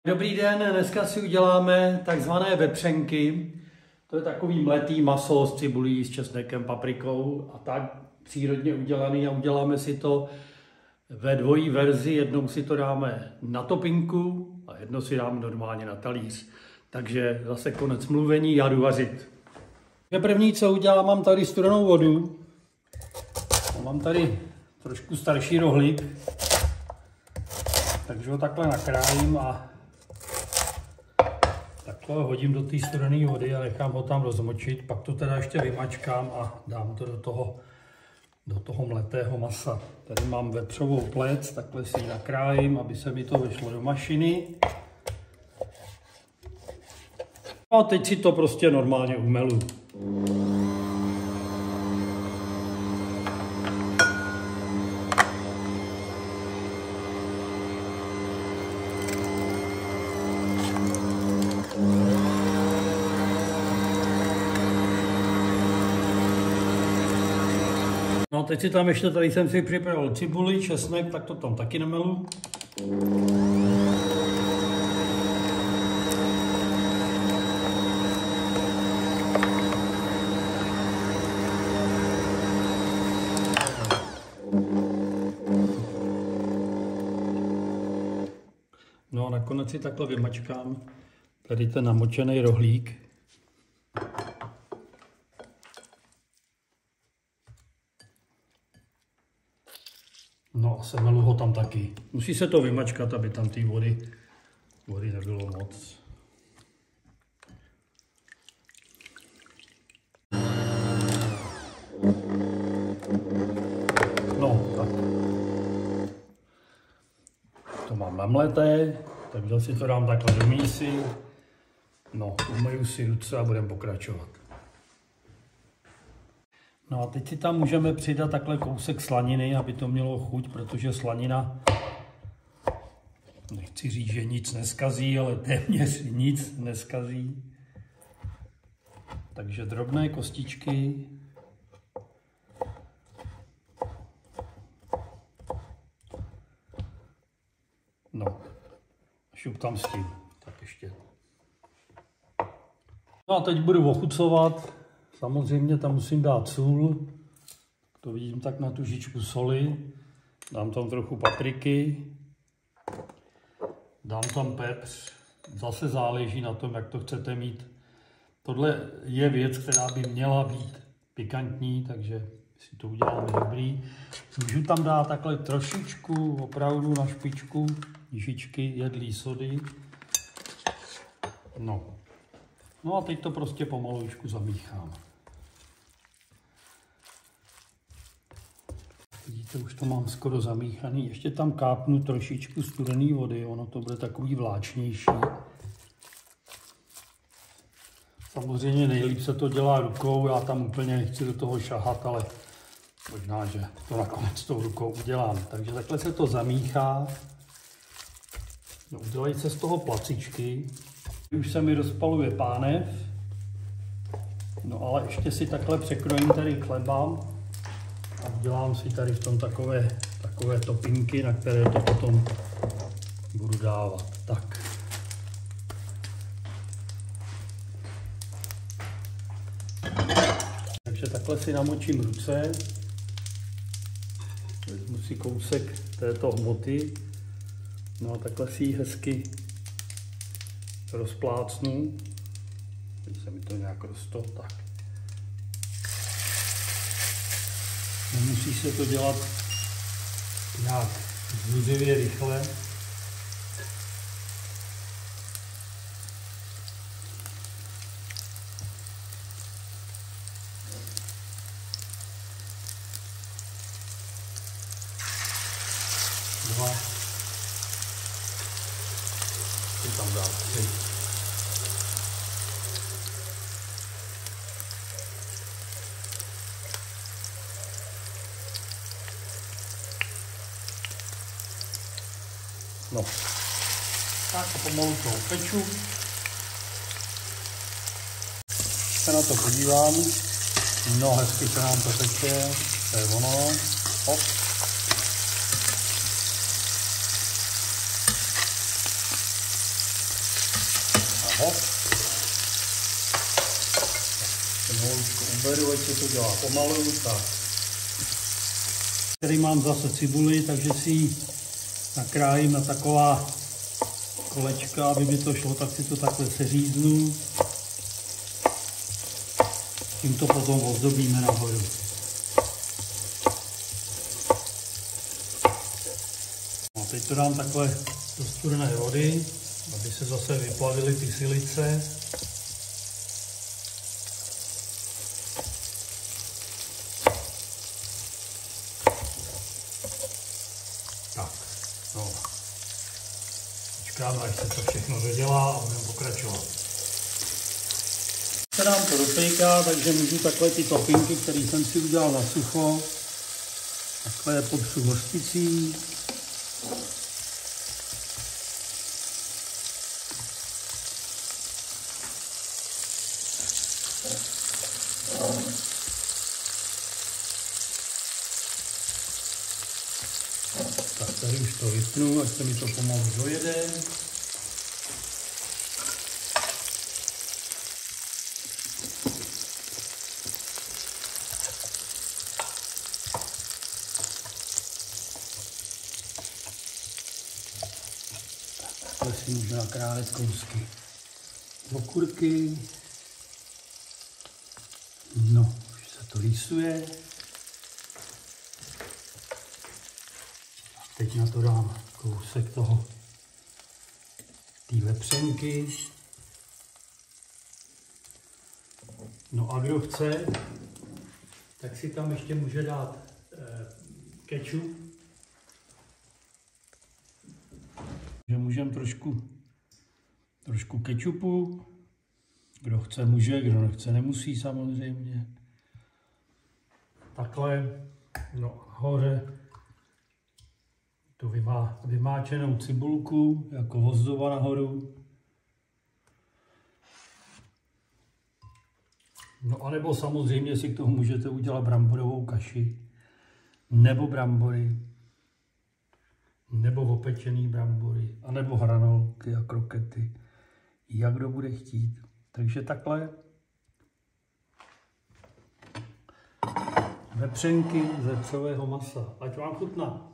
Dobrý den, dneska si uděláme takzvané vepřenky. To je takový mletý maso s cibulí, s česnekem, paprikou a tak přírodně udělaný a uděláme si to ve dvojí verzi. Jednou si to dáme na topinku a jednou si dáme normálně na talíř. Takže zase konec mluvení, já jdu vařit. První, co udělám, mám tady studenou vodu. Mám tady trošku starší rohlík, takže ho takhle nakrájím a takhle hodím do té studené vody a nechám ho tam rozmočit. Pak to teda ještě vymačkám a dám to do toho mletého masa. Tady mám vepřovou plec, takhle si ji nakrájím, aby se mi to vešlo do mašiny. A teď si to prostě normálně umelu. No teď si tam ještě, tady jsem si připravil cibuli, česnek, tak to tam taky namelu. No a nakonec si takhle vymačkám tady ten namočený rohlík. No a semelu ho tam taky. Musí se to vymačkat, aby tam té vody nebylo moc. No, tak. To mám namleté, takže si to dám takhle do mísy. No, umyju si ruce a budeme pokračovat. No a teď si tam můžeme přidat takhle kousek slaniny, aby to mělo chuť, protože slanina, nechci říct, že nic neskazí, ale téměř nic neskazí. Takže drobné kostičky. No, šup tam s tím, tak ještě. No a teď budu ochucovat. Samozřejmě tam musím dát sůl, to vidím tak na tu žičku soli, dám tam trochu papriky, dám tam pepř, zase záleží na tom, jak to chcete mít. Tohle je věc, která by měla být pikantní, takže si to uděláme dobrý. Můžu tam dát takhle trošičku, opravdu na špičku, žičky jedlí sody. No a teď to prostě pomalučku zamíchám. Vidíte, už to mám skoro zamíchaný. Ještě tam kápnu trošičku studené vody, ono to bude takový vláčnější. Samozřejmě nejlíp se to dělá rukou, já tam úplně nechci do toho šahat, ale možná, že to nakonec tou rukou udělám. Takže takhle se to zamíchá. No, udělají se z toho placičky. Už se mi rozpaluje pánev. No ale ještě si takhle překrojím tady chleba. A udělám si tady v tom takové topinky, na které to potom budu dávat. Tak. Takže takhle si namočím ruce. Vezmu si kousek této hmoty. No a takhle si ji hezky rozplácnu. Teď se mi to nějak tak. Nemusí se to dělat nějak zuřivě rychle. Dva. Si tam dám 3. No, tak pomalu to upeču. Se na to podívám. No, hezky se nám to teče. To je ono. Hop. hop. Pomalučku uberu, ať se to dělá pomalu, tak. Tady mám zase cibuli, takže si ji nakrájím na taková kolečka, aby mi to šlo, tak si to takhle seříznu. Tím to potom ozdobíme nahoru. A teď to dám takhle do studené vody, aby se zase vyplavily ty silice. Tak, no. Počkáme, až se to všechno dodělá a budeme pokračovat. Se nám to dopejká, takže můžu takhle ty topinky, které jsem si udělal na sucho, takhle potřu hořticí. Tak tady už to vypnu, ať se mi to pomalu dojede. Takhle si můžu nakrájet kousky okurky. No, už se to rýsuje. Teď na to dám kousek toho, té vepřenky. No a kdo chce, tak si tam ještě může dát kečup. Že můžeme trošku kečupu. Kdo chce může, kdo nechce nemusí samozřejmě. Takhle, no nahoře tu vymáčenou cibulku jako ozdoba nahoru. No a nebo samozřejmě si k tomu můžete udělat bramborovou kaši, nebo brambory, nebo opečený brambory, anebo hranolky a krokety, jak kdo bude chtít. Takže takhle vepřenky z vepřového masa. Ať vám chutná.